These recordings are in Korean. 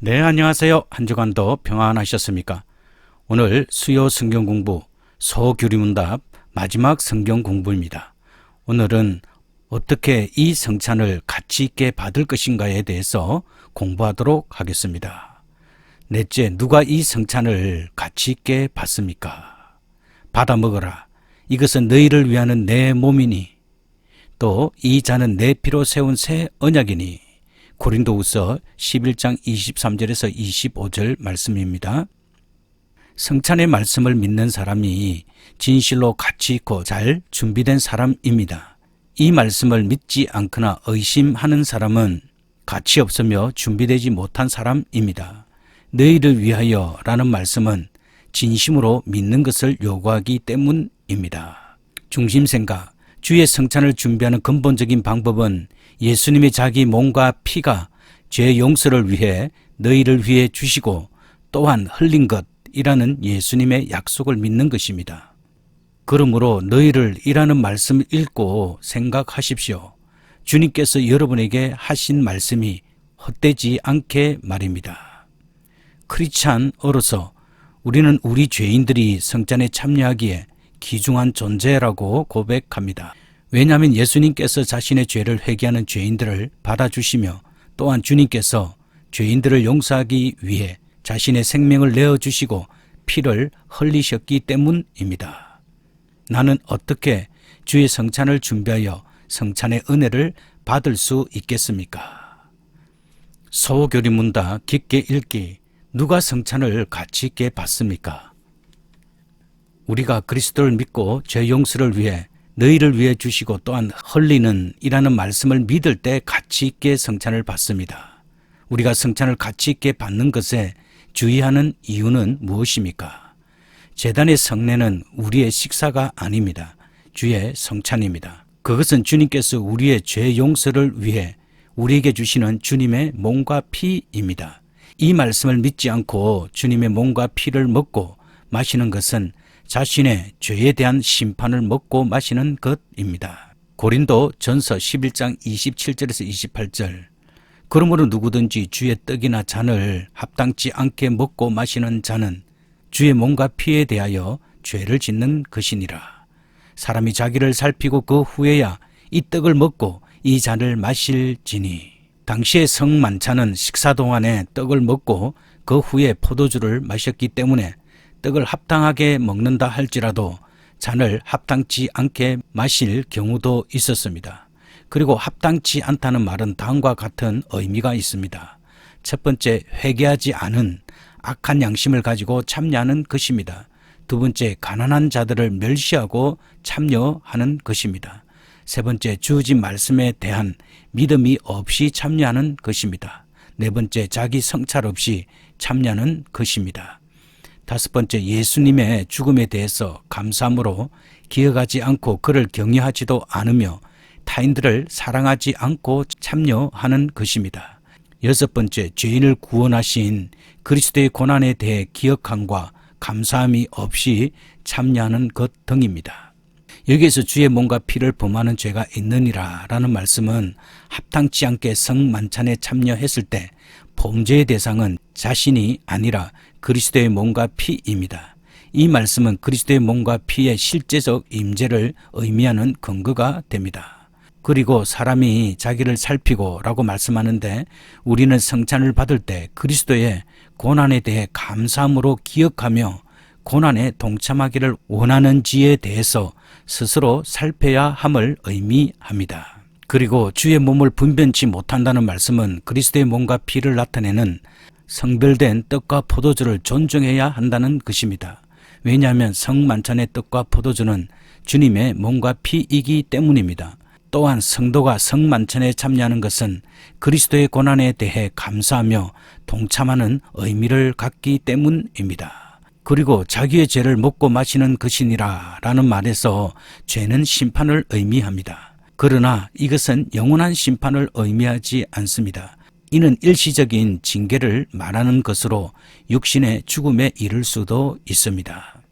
네, 안녕하세요. 한 주간도 평안하셨습니까? 오늘 수요 성경 공부 소규리문답 마지막 성경 공부입니다. 오늘은 어떻게 이 성찬을 가치 있게 받을 것인가에 대해서 공부하도록 하겠습니다. 넷째, 누가 이 성찬을 가치 있게 받습니까? 받아 먹어라. 이것은 너희를 위하는 내 몸이니 또 이 잔은 내 피로 세운 새 언약이니. 고린도후서 11장 23절에서 25절 말씀입니다. 성찬의 말씀을 믿는 사람이 진실로 가치 있고 잘 준비된 사람입니다. 이 말씀을 믿지 않거나 의심하는 사람은 가치 없으며 준비되지 못한 사람입니다. 너희를 위하여 라는 말씀은 진심으로 믿는 것을 요구하기 때문입니다. 중심생각, 주의 성찬을 준비하는 근본적인 방법은 예수님의 자기 몸과 피가 죄 용서를 위해 너희를 위해 주시고 또한 흘린 것이라는 예수님의 약속을 믿는 것입니다. 그러므로 너희를 이라는 말씀을 읽고 생각하십시오. 주님께서 여러분에게 하신 말씀이 헛되지 않게 말입니다. 크리스찬으로서 우리는 우리 죄인들이 성찬에 참여하기에 귀중한 존재라고 고백합니다. 왜냐하면 예수님께서 자신의 죄를 회개하는 죄인들을 받아주시며 또한 주님께서 죄인들을 용서하기 위해 자신의 생명을 내어주시고 피를 흘리셨기 때문입니다. 나는 어떻게 주의 성찬을 준비하여 성찬의 은혜를 받을 수 있겠습니까? 소교리문답 깊게 읽기. 누가 성찬을 가치 있게 받습니까? 우리가 그리스도를 믿고 죄 용서를 위해 너희를 위해 주시고 또한 흘리는 이라는 말씀을 믿을 때 가치 있게 성찬을 받습니다. 우리가 성찬을 가치 있게 받는 것에 주의하는 이유는 무엇입니까? 제단의 성례는 우리의 식사가 아닙니다. 주의 성찬입니다. 그것은 주님께서 우리의 죄 용서를 위해 우리에게 주시는 주님의 몸과 피입니다. 이 말씀을 믿지 않고 주님의 몸과 피를 먹고 마시는 것은 자신의 죄에 대한 심판을 먹고 마시는 것입니다. 고린도 전서 11장 27절에서 28절. 그러므로 누구든지 주의 떡이나 잔을 합당치 않게 먹고 마시는 자는 주의 몸과 피에 대하여 죄를 짓는 것이니라. 사람이 자기를 살피고 그 후에야 이 떡을 먹고 이 잔을 마실지니. 당시의 성만찬은 식사 동안에 떡을 먹고 그 후에 포도주를 마셨기 때문에 떡을 합당하게 먹는다 할지라도 잔을 합당치 않게 마실 경우도 있었습니다. 그리고 합당치 않다는 말은 다음과 같은 의미가 있습니다. 첫 번째, 회개하지 않은 악한 양심을 가지고 참여하는 것입니다. 두 번째, 가난한 자들을 멸시하고 참여하는 것입니다. 세 번째, 주어진 말씀에 대한 믿음이 없이 참여하는 것입니다. 네 번째, 자기 성찰 없이 참여하는 것입니다. 다섯 번째, 예수님의 죽음에 대해서 감사함으로 기억하지 않고 그를 경외하지도 않으며 타인들을 사랑하지 않고 참여하는 것입니다. 여섯 번째, 죄인을 구원하신 그리스도의 고난에 대해 기억함과 감사함이 없이 참여하는 것 등입니다. 여기에서 주의 몸과 피를 범하는 죄가 있느니라 라는 말씀은 합당치 않게 성만찬에 참여했을 때 범죄의 대상은 자신이 아니라 그리스도의 몸과 피입니다. 이 말씀은 그리스도의 몸과 피의 실제적 임재를 의미하는 근거가 됩니다. 그리고 사람이 자기를 살피고 라고 말씀하는데 우리는 성찬을 받을 때 그리스도의 고난에 대해 감사함으로 기억하며 고난에 동참하기를 원하는지에 대해서 스스로 살펴야 함을 의미합니다. 그리고 주의 몸을 분변치 못한다는 말씀은 그리스도의 몸과 피를 나타내는 성별된 떡과 포도주를 존중해야 한다는 것입니다. 왜냐하면 성만찬의 떡과 포도주는 주님의 몸과 피이기 때문입니다. 또한 성도가 성만찬에 참여하는 것은 그리스도의 고난에 대해 감사하며 동참하는 의미를 갖기 때문입니다. 그리고 자기의 죄를 먹고 마시는 것이니라 라는 말에서 죄는 심판을 의미합니다. 그러나 이것은 영원한 심판을 의미하지 않습니다. 이는 일시적인 징계를 말하는 것으로 육신의 죽음에 이를 수도 있습니다.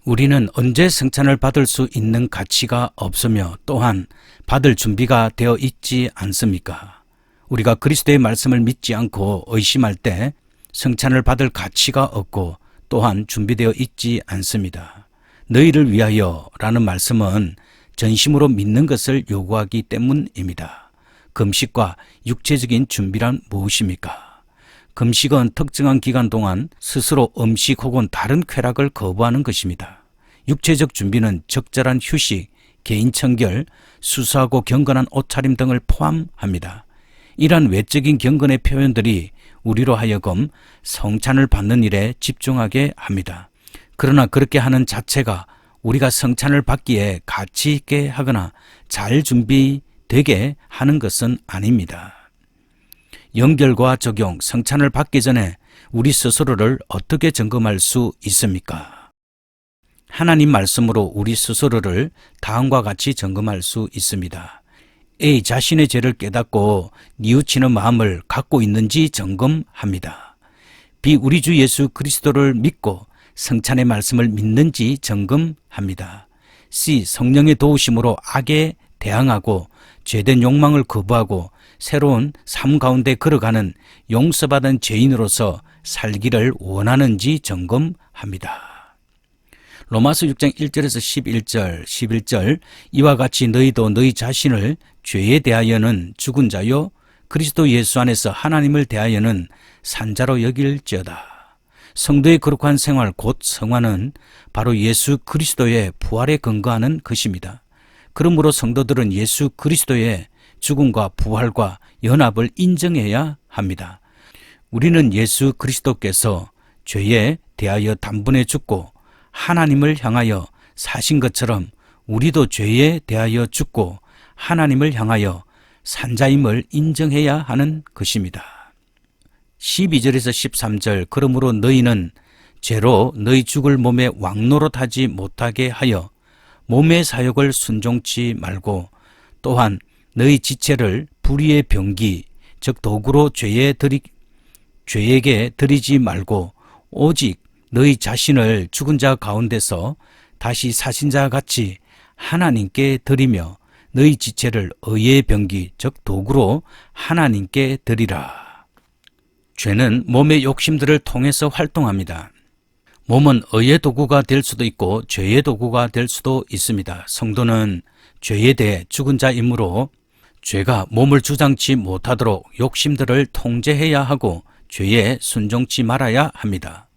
우리는 언제 성찬을 받을 수 있는 가치가 없으며 또한 받을 준비가 되어 있지 않습니까? 우리가 그리스도의 말씀을 믿지 않고 의심할 때 성찬을 받을 가치가 없고 또한 준비되어 있지 않습니다. 너희를 위하여 라는 말씀은 전심으로 믿는 것을 요구하기 때문입니다. 금식과 육체적인 준비란 무엇입니까? 금식은 특정한 기간 동안 스스로 음식 혹은 다른 쾌락을 거부하는 것입니다. 육체적 준비는 적절한 휴식, 개인 청결, 수수하고 경건한 옷차림 등을 포함합니다. 이러한 외적인 경건의 표현들이 우리로 하여금 성찬을 받는 일에 집중하게 합니다. 그러나 그렇게 하는 자체가 우리가 성찬을 받기에 가치 있게 하거나 잘 준비되게 하는 것은 아닙니다. 연결과 적용, 성찬을 받기 전에 우리 스스로를 어떻게 점검할 수 있습니까? 하나님 말씀으로 우리 스스로를 다음과 같이 점검할 수 있습니다. A. 자신의 죄를 깨닫고 뉘우치는 마음을 갖고 있는지 점검합니다. B. 우리 주 예수 그리스도를 믿고 성찬의 말씀을 믿는지 점검합니다. C. 성령의 도우심으로 악에 대항하고 죄된 욕망을 거부하고 새로운 삶 가운데 걸어가는 용서받은 죄인으로서 살기를 원하는지 점검합니다. 로마서 6장 1절에서 11절 이와 같이 너희도 너희 자신을 죄에 대하여는 죽은 자요 그리스도 예수 안에서 하나님을 대하여는 산자로 여길지어다. 성도의 거룩한 생활 곧 성화는 바로 예수 그리스도의 부활에 근거하는 것입니다. 그러므로 성도들은 예수 그리스도의 죽음과 부활과 연합을 인정해야 합니다. 우리는 예수 그리스도께서 죄에 대하여 단번에 죽고 하나님을 향하여 사신 것처럼 우리도 죄에 대하여 죽고 하나님을 향하여 산자임을 인정해야 하는 것입니다. 12절에서 13절 그러므로 너희는 죄로 너희 죽을 몸에 왕노릇하지 못하게 하여 몸의 사욕을 순종치 말고 또한 너희 지체를 불의의 병기 즉 도구로 죄에게 드리지 말고 오직 너희 자신을 죽은 자 가운데서 다시 사신 자 같이 하나님께 드리며 너희 지체를 의의 병기 즉 도구로 하나님께 드리라. 죄는 몸의 욕심들을 통해서 활동합니다. 몸은 의의 도구가 될 수도 있고 죄의 도구가 될 수도 있습니다. 성도는 죄에 대해 죽은 자이므로 죄가 몸을 주장치 못하도록 욕심들을 통제해야 하고 죄에 순종치 말아야 합니다.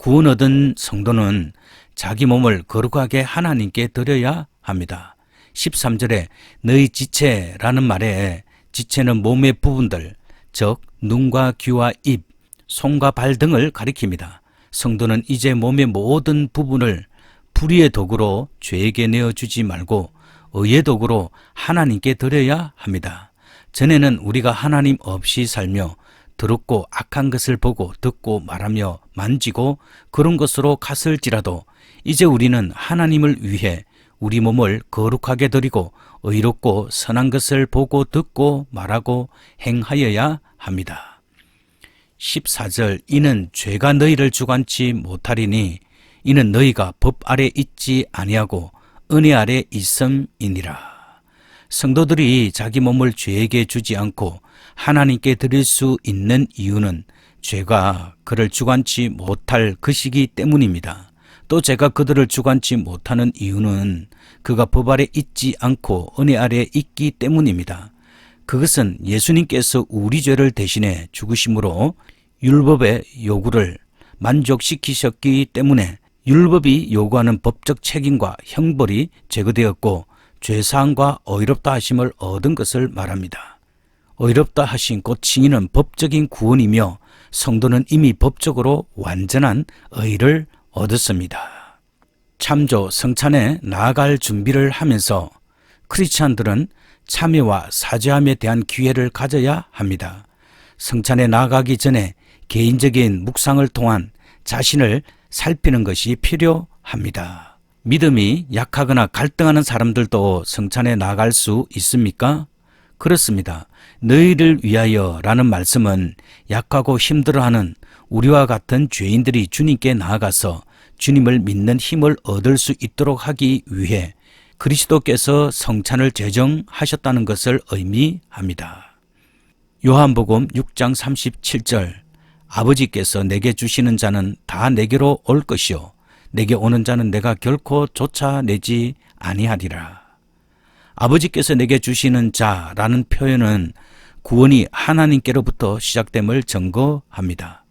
구원 얻은 성도는 자기 몸을 거룩하게 하나님께 드려야 합니다. 13절에 너희 지체라는 말에 지체는 몸의 부분들, 즉 눈과 귀와 입, 손과 발 등을 가리킵니다. 성도는 이제 몸의 모든 부분을 불의의 도구로 죄에게 내어주지 말고 의의 도구로 하나님께 드려야 합니다. 전에는 우리가 하나님 없이 살며 더럽고 악한 것을 보고 듣고 말하며 만지고 그런 것으로 갔을지라도 이제 우리는 하나님을 위해 우리 몸을 거룩하게 드리고 의롭고 선한 것을 보고 듣고 말하고 행하여야 합니다. 14절 이는 죄가 너희를 주관치 못하리니 이는 너희가 법 아래 있지 아니하고 은혜 아래 있음이니라. 성도들이 자기 몸을 죄에게 주지 않고 하나님께 드릴 수 있는 이유는 죄가 그를 주관치 못할 것이기 때문입니다. 또 죄가 그들을 주관치 못하는 이유는 그가 법 아래 있지 않고 은혜 아래 있기 때문입니다. 그것은 예수님께서 우리 죄를 대신해 죽으심으로 율법의 요구를 만족시키셨기 때문에 율법이 요구하는 법적 책임과 형벌이 제거되었고 죄사함과 의롭다 하심을 얻은 것을 말합니다. 의롭다 하신 곧 칭의는 법적인 구원이며 성도는 이미 법적으로 완전한 의를 얻었습니다. 참조 성찬에 나아갈 준비를 하면서 크리스찬들은 참여와 사죄함에 대한 기회를 가져야 합니다. 성찬에 나아가기 전에 개인적인 묵상을 통한 자신을 살피는 것이 필요합니다. 믿음이 약하거나 갈등하는 사람들도 성찬에 나아갈 수 있습니까? 그렇습니다. 너희를 위하여 라는 말씀은 약하고 힘들어하는 우리와 같은 죄인들이 주님께 나아가서 주님을 믿는 힘을 얻을 수 있도록 하기 위해 그리스도께서 성찬을 제정하셨다는 것을 의미합니다. 요한복음 6장 37절 아버지께서 내게 주시는 자는 다 내게로 올 것이요 내게 오는 자는 내가 결코 쫓아내지 아니하리라. 아버지께서 내게 주시는 자라는 표현은 구원이 하나님께로부터 시작됨을 증거합니다.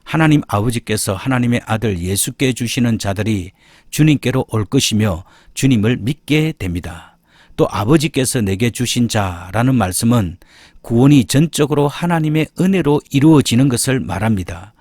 하나님 아버지께서 하나님의 아들 예수께 주시는 자들이 주님께로 올 것이며 주님을 믿게 됩니다. 또 아버지께서 내게 주신 자라는 말씀은 구원이 전적으로 하나님의 은혜로 이루어지는 것을 말합니다.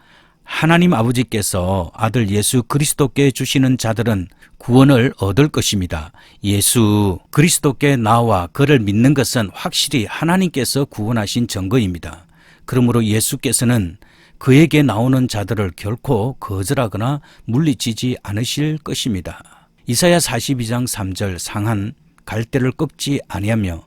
하나님 아버지께서 아들 예수 그리스도께 주시는 자들은 구원을 얻을 것입니다. 예수 그리스도께 나와 그를 믿는 것은 확실히 하나님께서 구원하신 증거입니다. 그러므로 예수께서는 그에게 나오는 자들을 결코 거절하거나 물리치지 않으실 것입니다. 이사야 42장 3절 상한 갈대를 꺾지 아니하며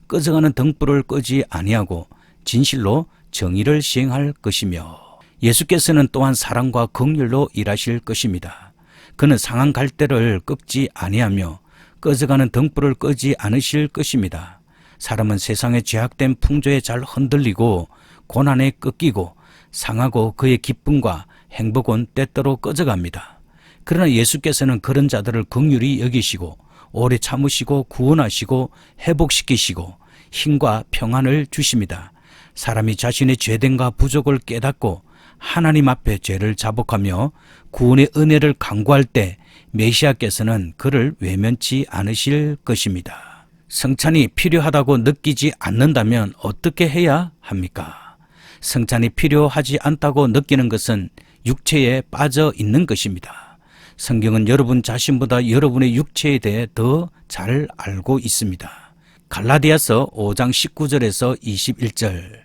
꺼져가는 등불을 끄지 아니하고 진실로 정의를 시행할 것이며 예수께서는 또한 사랑과 긍휼로 일하실 것입니다. 그는 상한 갈대를 꺾지 아니하며 꺼져가는 등불을 끄지 않으실 것입니다. 사람은 세상의 죄악된 풍조에 잘 흔들리고 고난에 꺾이고 상하고 그의 기쁨과 행복은 때때로 꺼져갑니다. 그러나 예수께서는 그런 자들을 긍휼히 여기시고 오래 참으시고 구원하시고 회복시키시고 힘과 평안을 주십니다. 사람이 자신의 죄됨과 부족을 깨닫고 하나님 앞에 죄를 자복하며 구원의 은혜를 간구할 때 메시아께서는 그를 외면치 않으실 것입니다. 성찬이 필요하다고 느끼지 않는다면 어떻게 해야 합니까? 성찬이 필요하지 않다고 느끼는 것은 육체에 빠져 있는 것입니다. 성경은 여러분 자신보다 여러분의 육체에 대해 더 잘 알고 있습니다. 갈라디아서 5장 19절에서 21절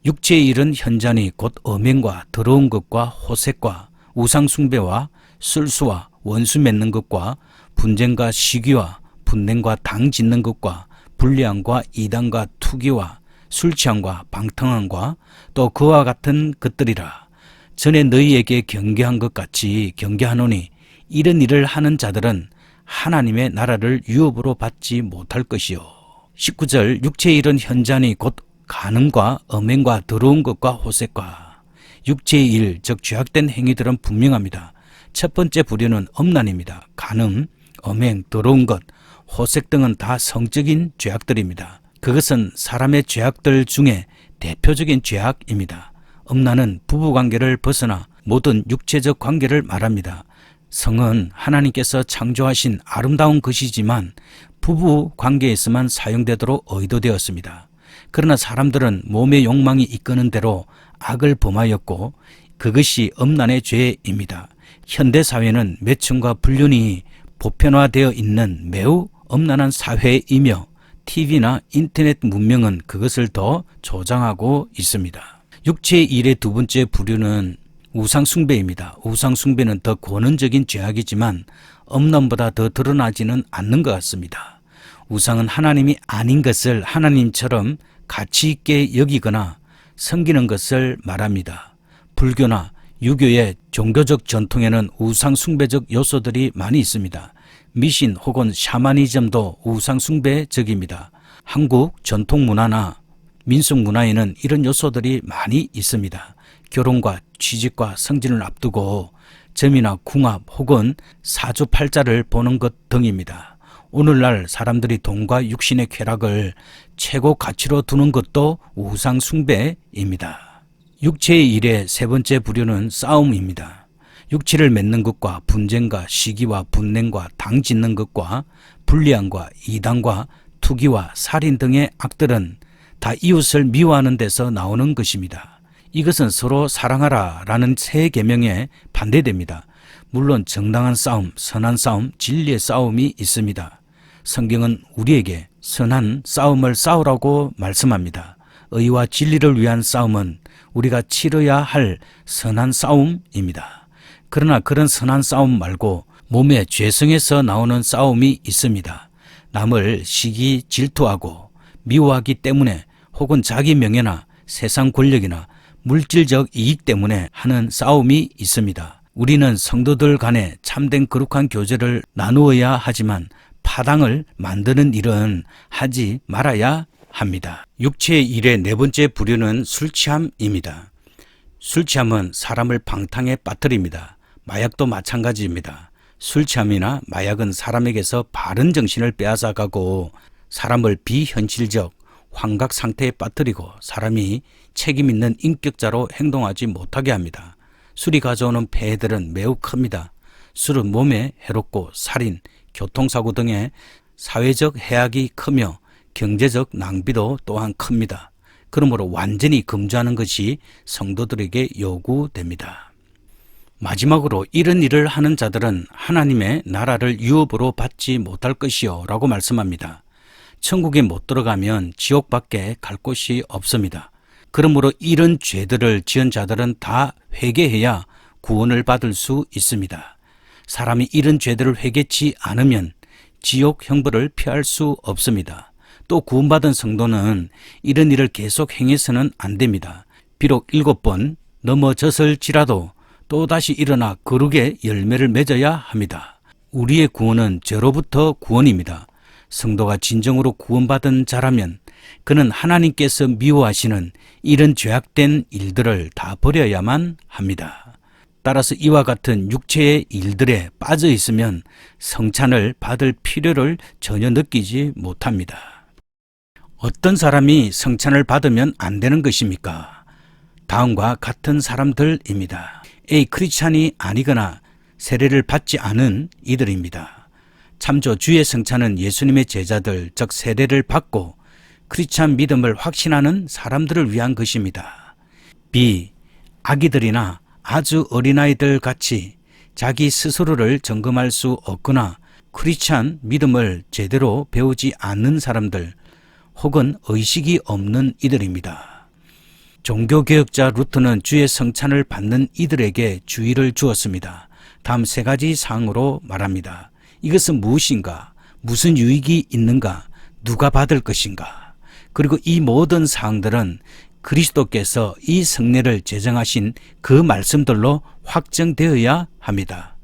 육체의 일은 현잔이 곧 음행과 더러운 것과 호색과 우상숭배와 술수와 원수 맺는 것과 분쟁과 시기와 분냉과 당 짓는 것과 불리함과 이단과 투기와 술취함과 방탕함과 또 그와 같은 것들이라. 전에 너희에게 경계한 것 같이 경계하노니 이런 일을 하는 자들은 하나님의 나라를 유업으로 받지 못할 것이요. 19절 육체의 일은 현잔이 곧 간음과 음행과 더러운 것과 호색과 육체의 일, 즉 죄악된 행위들은 분명합니다. 첫 번째 부류는 음란입니다. 간음, 음행, 더러운 것, 호색 등은 다 성적인 죄악들입니다. 그것은 사람의 죄악들 중에 대표적인 죄악입니다. 음란은 부부관계를 벗어나 모든 육체적 관계를 말합니다. 성은 하나님께서 창조하신 아름다운 것이지만 부부 관계에서만 사용되도록 의도되었습니다. 그러나 사람들은 몸의 욕망이 이끄는 대로 악을 범하였고 그것이 음란의 죄입니다. 현대사회는 매춘과 불륜이 보편화되어 있는 매우 음란한 사회이며 TV나 인터넷 문명은 그것을 더 조장하고 있습니다. 육체의 일의 두 번째 부류는 우상숭배입니다. 우상숭배는 더 권원적인 죄악이지만 음란보다 더 드러나지는 않는 것 같습니다. 우상은 하나님이 아닌 것을 하나님처럼 가치 있게 여기거나 섬기는 것을 말합니다. 불교나 유교의 종교적 전통에는 우상숭배적 요소들이 많이 있습니다. 미신 혹은 샤머니즘도 우상숭배적입니다. 한국 전통문화나 민속문화에는 이런 요소들이 많이 있습니다. 결혼과 취직과 성진을 앞두고 점이나 궁합 혹은 사주팔자를 보는 것 등입니다. 오늘날 사람들이 돈과 육신의 쾌락을 최고 가치로 두는 것도 우상숭배입니다. 육체의 일의 세 번째 부류는 싸움입니다. 육체를 맺는 것과 분쟁과 시기와 분냉과 당 짓는 것과 불리함과 이단과 투기와 살인 등의 악들은 다 이웃을 미워하는 데서 나오는 것입니다. 이것은 서로 사랑하라 라는 새 계명에 반대됩니다. 물론 정당한 싸움, 선한 싸움, 진리의 싸움이 있습니다. 성경은 우리에게 선한 싸움을 싸우라고 말씀합니다. 의와 진리를 위한 싸움은 우리가 치러야 할 선한 싸움입니다. 그러나 그런 선한 싸움 말고 몸의 죄성에서 나오는 싸움이 있습니다. 남을 시기 질투하고 미워하기 때문에 혹은 자기 명예나 세상 권력이나 물질적 이익 때문에 하는 싸움이 있습니다. 우리는 성도들 간에 참된 거룩한 교제를 나누어야 하지만 파당을 만드는 일은 하지 말아야 합니다. 육체의 일의 네 번째 부류는 술 취함입니다. 술 취함은 사람을 방탕에 빠뜨립니다. 마약도 마찬가지입니다. 술 취함이나 마약은 사람에게서 바른 정신을 빼앗아가고 사람을 비현실적 환각 상태에 빠뜨리고 사람이 책임 있는 인격자로 행동하지 못하게 합니다. 술이 가져오는 폐해들은 매우 큽니다. 술은 몸에 해롭고 살인, 교통사고 등의 사회적 해악이 크며 경제적 낭비도 또한 큽니다. 그러므로 완전히 금주하는 것이 성도들에게 요구됩니다. 마지막으로 이런 일을 하는 자들은 하나님의 나라를 유업으로 받지 못할 것이요 라고 말씀합니다. 천국에 못 들어가면 지옥밖에 갈 곳이 없습니다. 그러므로 이런 죄들을 지은 자들은 다 회개해야 구원을 받을 수 있습니다. 사람이 이런 죄들을 회개치 않으면 지옥 형벌을 피할 수 없습니다. 또 구원받은 성도는 이런 일을 계속 행해서는 안 됩니다. 비록 7번 넘어졌을지라도 또다시 일어나 거룩의 열매를 맺어야 합니다. 우리의 구원은 죄로부터 구원입니다. 성도가 진정으로 구원받은 자라면 그는 하나님께서 미워하시는 이런 죄악된 일들을 다 버려야만 합니다. 따라서 이와 같은 육체의 일들에 빠져 있으면 성찬을 받을 필요를 전혀 느끼지 못합니다. 어떤 사람이 성찬을 받으면 안 되는 것입니까? 다음과 같은 사람들입니다. A. 크리스찬이 아니거나 세례를 받지 않은 이들입니다. 참조 주의 성찬은 예수님의 제자들, 즉 세례를 받고 크리스찬 믿음을 확신하는 사람들을 위한 것입니다. B. 아기들이나 아주 어린아이들 같이 자기 스스로를 점검할 수 없거나 크리스찬 믿음을 제대로 배우지 않는 사람들 혹은 의식이 없는 이들입니다. 종교개혁자 루터는 주의 성찬을 받는 이들에게 주의를 주었습니다. 다음 3가지 사항으로 말합니다. 이것은 무엇인가? 무슨 유익이 있는가? 누가 받을 것인가? 그리고 이 모든 사항들은 그리스도께서 이 성례를 제정하신 그 말씀들로 확정되어야 합니다.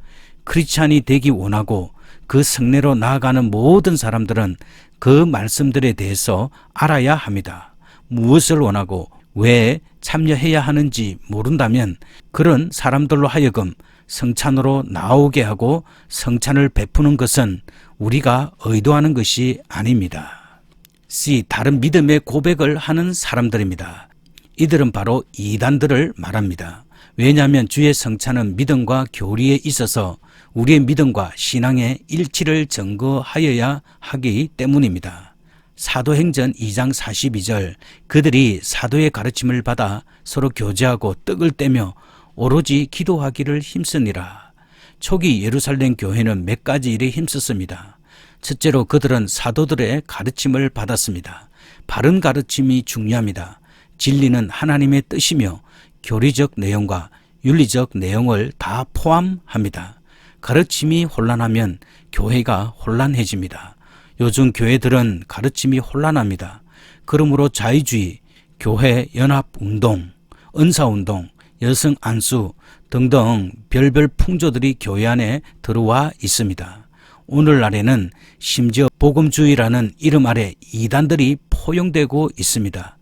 크리스찬이 되기 원하고 그 성례로 나아가는 모든 사람들은 그 말씀들에 대해서 알아야 합니다. 무엇을 원하고 왜 참여해야 하는지 모른다면 그런 사람들로 하여금 성찬으로 나오게 하고 성찬을 베푸는 것은 우리가 의도하는 것이 아닙니다. C. 다른 믿음의 고백을 하는 사람들입니다. 이들은 바로 이단들을 말합니다. 왜냐하면 주의 성찬은 믿음과 교리에 있어서 우리의 믿음과 신앙의 일치를 증거하여야 하기 때문입니다. 사도행전 2장 42절 그들이 사도의 가르침을 받아 서로 교제하고 떡을 떼며 오로지 기도하기를 힘쓰니라. 초기 예루살렘 교회는 몇 가지 일에 힘썼습니다. 첫째로 그들은 사도들의 가르침을 받았습니다. 바른 가르침이 중요합니다. 진리는 하나님의 뜻이며 교리적 내용과 윤리적 내용을 다 포함합니다. 가르침이 혼란하면 교회가 혼란해집니다. 요즘 교회들은 가르침이 혼란합니다. 그러므로 자유주의, 교회 연합운동, 은사운동, 여성 안수 등등 별별 풍조들이 교회 안에 들어와 있습니다. 오늘날에는 심지어 복음주의라는 이름 아래 이단들이 포용되고 있습니다.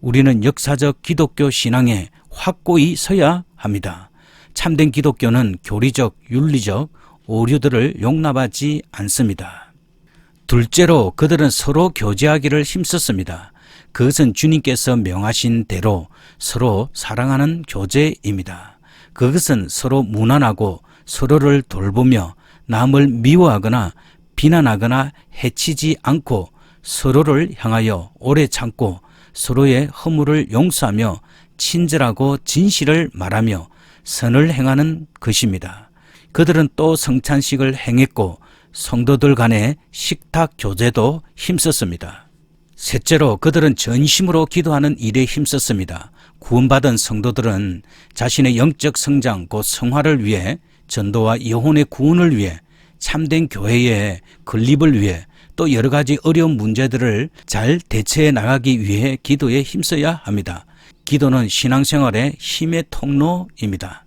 우리는 역사적 기독교 신앙에 확고히 서야 합니다. 참된 기독교는 교리적, 윤리적 오류들을 용납하지 않습니다. 둘째로 그들은 서로 교제하기를 힘썼습니다. 그것은 주님께서 명하신 대로 서로 사랑하는 교제입니다. 그것은 서로 무난하고 서로를 돌보며 남을 미워하거나 비난하거나 해치지 않고 서로를 향하여 오래 참고 서로의 허물을 용서하며 친절하고 진실을 말하며 선을 행하는 것입니다. 그들은 또 성찬식을 행했고 성도들 간의 식탁 교제도 힘썼습니다. 셋째로 그들은 전심으로 기도하는 일에 힘썼습니다. 구원받은 성도들은 자신의 영적 성장 곧 성화를 위해 전도와 영혼의 구원을 위해 참된 교회의 건립을 위해 또 여러 가지 어려운 문제들을 잘 대처해 나가기 위해 기도에 힘써야 합니다. 기도는 신앙생활의 힘의 통로입니다.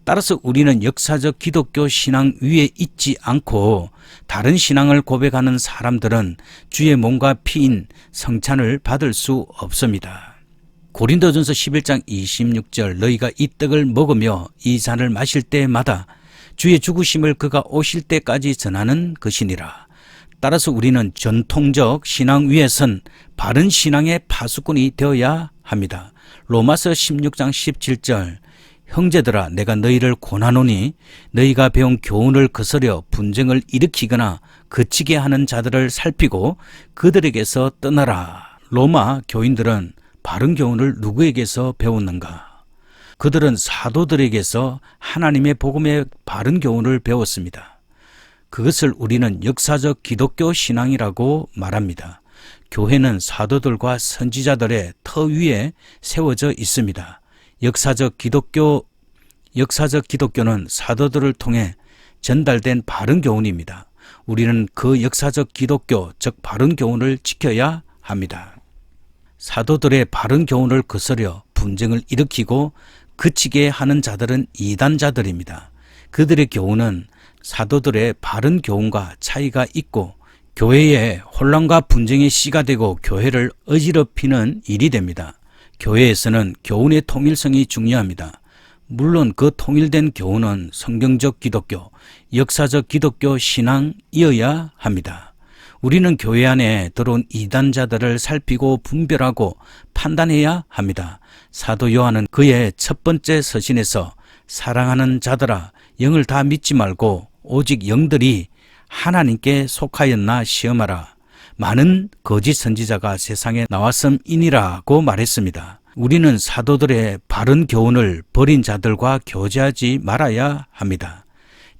따라서 우리는 역사적 기독교 신앙 위에 있지 않고 다른 신앙을 고백하는 사람들은 주의 몸과 피인 성찬을 받을 수 없습니다. 고린도전서 11장 26절 너희가 이 떡을 먹으며 이 잔을 마실 때마다 주의 죽으심을 그가 오실 때까지 전하는 것이니라. 따라서 우리는 전통적 신앙 위에선 바른 신앙의 파수꾼이 되어야 합니다. 로마서 16장 17절 형제들아 내가 너희를 권하노니 너희가 배운 교훈을 거스려 분쟁을 일으키거나 그치게 하는 자들을 살피고 그들에게서 떠나라. 로마 교인들은 바른 교훈을 누구에게서 배웠는가? 그들은 사도들에게서 하나님의 복음의 바른 교훈을 배웠습니다. 그것을 우리는 역사적 기독교 신앙이라고 말합니다. 교회는 사도들과 선지자들의 터 위에 세워져 있습니다. 역사적 기독교는 사도들을 통해 전달된 바른 교훈입니다. 우리는 그 역사적 기독교, 즉 바른 교훈을 지켜야 합니다. 사도들의 바른 교훈을 거스려 분쟁을 일으키고 그치게 하는 자들은 이단자들입니다. 그들의 교훈은 사도들의 바른 교훈과 차이가 있고 교회에 혼란과 분쟁의 씨가 되고 교회를 어지럽히는 일이 됩니다. 교회에서는 교훈의 통일성이 중요합니다. 물론 그 통일된 교훈은 성경적 기독교, 역사적 기독교 신앙이어야 합니다. 우리는 교회 안에 들어온 이단자들을 살피고 분별하고 판단해야 합니다. 사도 요한은 그의 첫 번째 서신에서 사랑하는 자들아 영을 다 믿지 말고 오직 영들이 하나님께 속하였나 시험하라. 많은 거짓 선지자가 세상에 나왔음이니라고 말했습니다. 우리는 사도들의 바른 교훈을 버린 자들과 교제하지 말아야 합니다.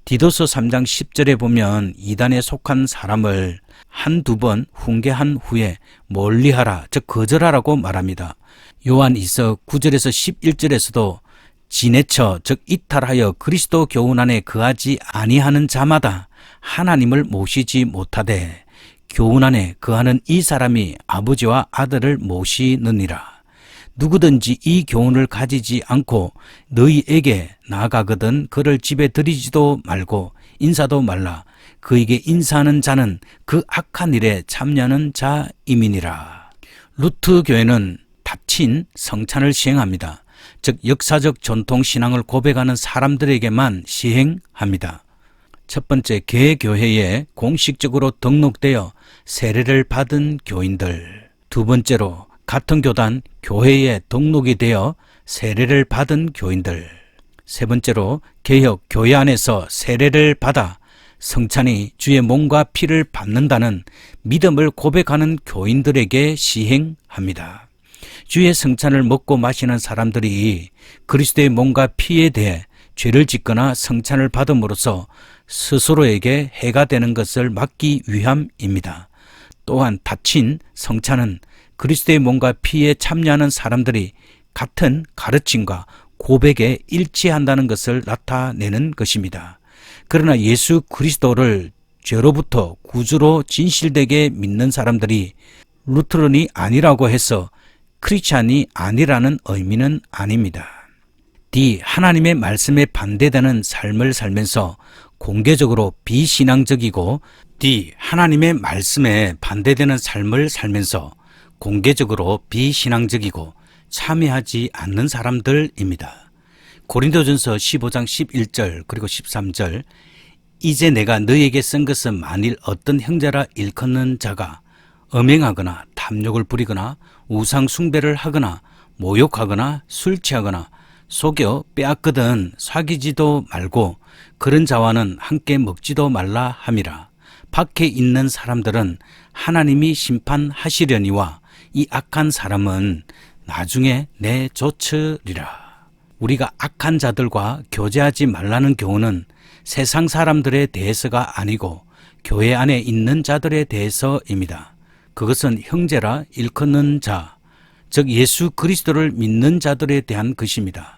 디도서 3장 10절에 보면 이단에 속한 사람을 한두 번 훈계한 후에 멀리하라, 즉 거절하라고 말합니다. 요한 2서 9절에서 11절에서도 지내쳐, 즉 이탈하여 그리스도 교훈 안에 거하지 아니하는 자마다 하나님을 모시지 못하되 교훈 안에 거하는 이 사람이 아버지와 아들을 모시느니라. 누구든지 이 교훈을 가지지 않고 너희에게 나아가거든 그를 집에 들이지도 말고 인사도 말라. 그에게 인사하는 자는 그 악한 일에 참여하는 자임이니라. 루트 교회는 닫힌 성찬을 시행합니다. 즉 역사적 전통 신앙을 고백하는 사람들에게만 시행합니다. 첫 번째, 개교회에 공식적으로 등록되어 세례를 받은 교인들. 두 번째로, 같은 교단 교회에 등록이 되어 세례를 받은 교인들. 세 번째로, 개혁 교회 안에서 세례를 받아 성찬이 주의 몸과 피를 받는다는 믿음을 고백하는 교인들에게 시행합니다. 주의 성찬을 먹고 마시는 사람들이 그리스도의 몸과 피에 대해 죄를 짓거나 성찬을 받음으로써 스스로에게 해가 되는 것을 막기 위함입니다. 또한 닫힌 성찬은 그리스도의 몸과 피에 참여하는 사람들이 같은 가르침과 고백에 일치한다는 것을 나타내는 것입니다. 그러나 예수 그리스도를 죄로부터 구주로 진실되게 믿는 사람들이 루터론이 아니라고 해서 크리스찬이 아니라는 의미는 아닙니다. D. 하나님의 말씀에 반대되는 삶을 살면서 공개적으로 비신앙적이고 D. 하나님의 말씀에 반대되는 삶을 살면서 공개적으로 비신앙적이고 참여하지 않는 사람들입니다. 고린도전서 15장 11절 그리고 13절 이제 내가 너희에게 쓴 것은 만일 어떤 형제라 일컫는 자가 음행하거나 탐욕을 부리거나 우상 숭배를 하거나 모욕하거나 술 취하거나 속여 빼앗거든 사귀지도 말고 그런 자와는 함께 먹지도 말라 함이라. 밖에 있는 사람들은 하나님이 심판하시려니와 이 악한 사람은 나중에 내쫓으리라. 우리가 악한 자들과 교제하지 말라는 교훈은 세상 사람들에 대해서가 아니고 교회 안에 있는 자들에 대해서입니다. 그것은 형제라 일컫는 자, 즉 예수 그리스도를 믿는 자들에 대한 것입니다.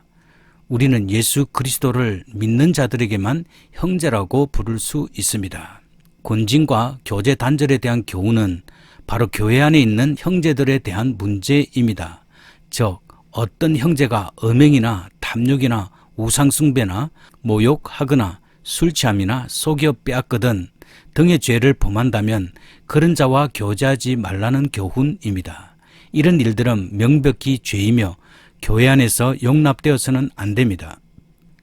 우리는 예수 그리스도를 믿는 자들에게만 형제라고 부를 수 있습니다. 권징과 교제 단절에 대한 교훈은 바로 교회 안에 있는 형제들에 대한 문제입니다. 즉 어떤 형제가 음행이나 탐욕이나 우상숭배나 모욕하거나 술 취함이나 속여 빼앗거든 등의 죄를 범한다면 그런 자와 교제하지 말라는 교훈입니다. 이런 일들은 명백히 죄이며 교회 안에서 용납되어서는 안 됩니다.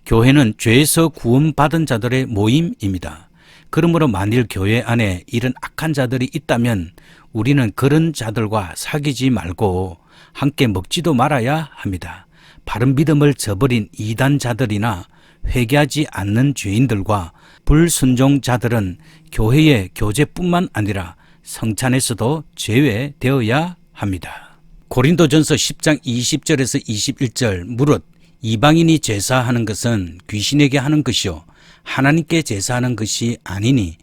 교회는 죄에서 구원받은 자들의 모임입니다. 그러므로 만일 교회 안에 이런 악한 자들이 있다면 우리는 그런 자들과 사귀지 말고 함께 먹지도 말아야 합니다. 바른 믿음을 저버린 이단자들이나 회개하지 않는 죄인들과 불순종자들은 교회의 교제뿐만 아니라 성찬에서도 제외되어야 합니다. 고린도전서 10장 20절에서 21절 무릇 이방인이 제사하는 것은 귀신에게 하는 것이요 하나님께 제사하는 것이 아니니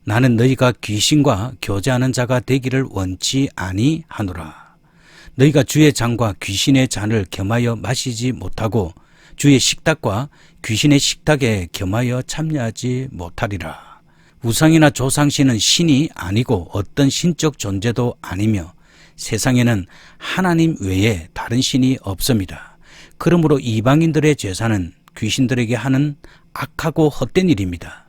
나는 너희가 귀신과 교제하는 자가 되기를 원치 아니하노라. 너희가 주의 잔과 귀신의 잔을 겸하여 마시지 못하고 주의 식탁과 귀신의 식탁에 겸하여 참여하지 못하리라. 우상이나 조상신은 신이 아니고 어떤 신적 존재도 아니며 세상에는 하나님 외에 다른 신이 없습니다. 그러므로 이방인들의 제사는 귀신들에게 하는 악하고 헛된 일입니다.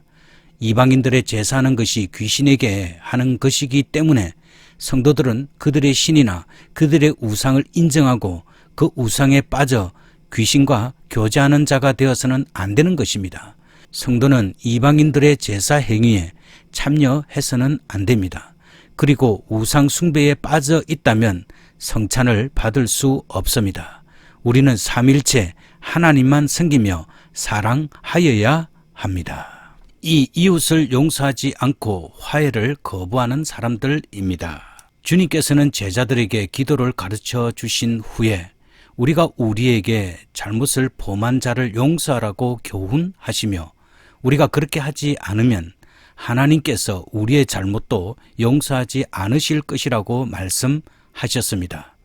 이방인들의 제사하는 것이 귀신에게 하는 것이기 때문에 성도들은 그들의 신이나 그들의 우상을 인정하고 그 우상에 빠져 귀신과 교제하는 자가 되어서는 안 되는 것입니다. 성도는 이방인들의 제사 행위에 참여해서는 안 됩니다. 그리고 우상 숭배에 빠져 있다면 성찬을 받을 수 없습니다. 우리는 삼일체 하나님만 섬기며 사랑하여야 합니다. 이 이웃을 용서하지 않고 화해를 거부하는 사람들입니다. 주님께서는 제자들에게 기도를 가르쳐 주신 후에 우리가 우리에게 잘못을 범한 자를 용서하라고 교훈하시며 우리가 그렇게 하지 않으면 하나님께서 우리의 잘못도 용서하지 않으실 것이라고 말씀하셨습니다.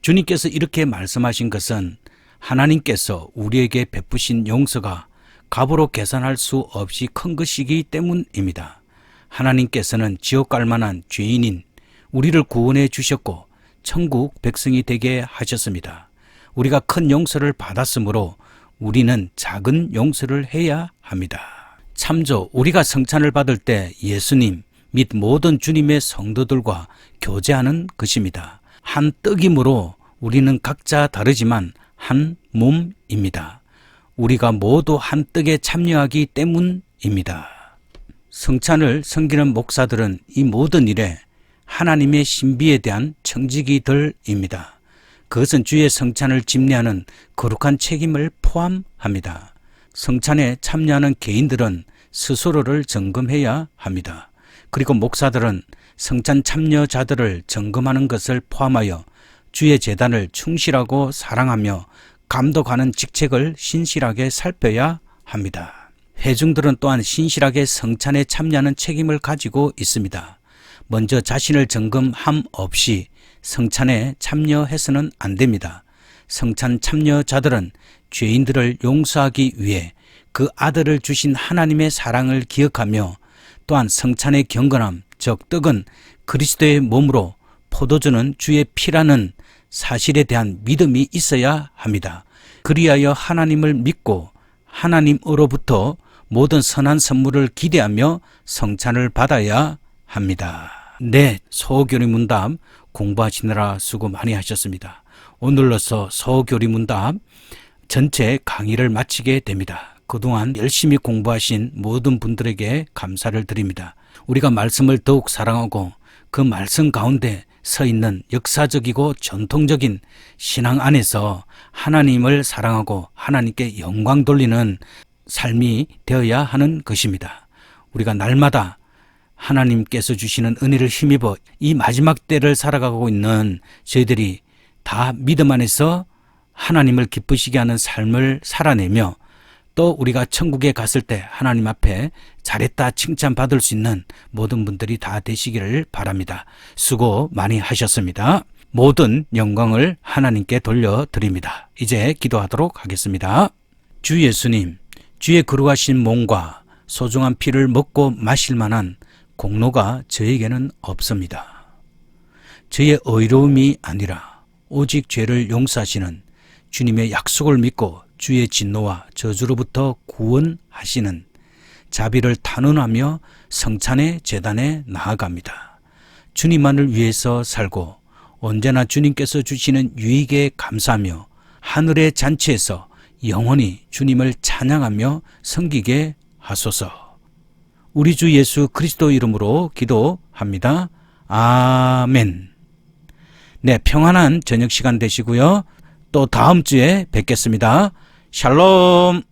주님께서 이렇게 말씀하신 것은 하나님께서 우리에게 베푸신 용서가 값으로 계산할 수 없이 큰 것이기 때문입니다. 하나님께서는 지옥 갈 만한 죄인인 우리를 구원해 주셨고 천국 백성이 되게 하셨습니다. 우리가 큰 용서를 받았으므로 우리는 작은 용서를 해야 합니다. 참조, 우리가 성찬을 받을 때 예수님 및 모든 주님의 성도들과 교제하는 것입니다. 한 떡이므로 우리는 각자 다르지만 한 몸입니다. 우리가 모두 한 떡에 참여하기 때문입니다. 성찬을 섬기는 목사들은 이 모든 일에 하나님의 신비에 대한 청지기들입니다. 그것은 주의 성찬을 집례하는 거룩한 책임을 포함합니다. 성찬에 참여하는 개인들은 스스로를 점검해야 합니다. 그리고 목사들은 성찬 참여자들을 점검하는 것을 포함하여 주의 제단을 충실하고 사랑하며 감독하는 직책을 신실하게 살펴야 합니다. 회중들은 또한 신실하게 성찬에 참여하는 책임을 가지고 있습니다. 먼저 자신을 점검함 없이 성찬에 참여해서는 안 됩니다. 성찬 참여자들은 죄인들을 용서하기 위해 그 아들을 주신 하나님의 사랑을 기억하며 또한 성찬의 경건함, 즉 떡은 그리스도의 몸으로 포도주는 주의 피라는 사실에 대한 믿음이 있어야 합니다. 그리하여 하나님을 믿고 하나님으로부터 모든 선한 선물을 기대하며 성찬을 받아야 합니다. 네, 소교리 문답 공부하시느라 수고 많이 하셨습니다. 오늘로서 소교리 문답 전체 강의를 마치게 됩니다. 그동안 열심히 공부하신 모든 분들에게 감사를 드립니다. 우리가 말씀을 더욱 사랑하고 그 말씀 가운데 서 있는 역사적이고 전통적인 신앙 안에서 하나님을 사랑하고 하나님께 영광 돌리는 삶이 되어야 하는 것입니다. 우리가 날마다 하나님께서 주시는 은혜를 힘입어 이 마지막 때를 살아가고 있는 저희들이 다 믿음 안에서 하나님을 기쁘시게 하는 삶을 살아내며 또 우리가 천국에 갔을 때 하나님 앞에 잘했다 칭찬받을 수 있는 모든 분들이 다 되시기를 바랍니다. 수고 많이 하셨습니다. 모든 영광을 하나님께 돌려드립니다. 이제 기도하도록 하겠습니다. 주 예수님, 주의 거룩하신 몸과 소중한 피를 먹고 마실 만한 공로가 저에게는 없습니다. 저의 의로움이 아니라 오직 죄를 용서하시는 주님의 약속을 믿고 주의 진노와 저주로부터 구원하시는 자비를 탄원하며 성찬의 제단에 나아갑니다. 주님만을 위해서 살고 언제나 주님께서 주시는 유익에 감사하며 하늘의 잔치에서 영원히 주님을 찬양하며 섬기게 하소서. 우리 주 예수 그리스도 이름으로 기도합니다. 아멘. 네, 평안한 저녁 시간 되시고요. 또 다음 주에 뵙겠습니다. 샬롬.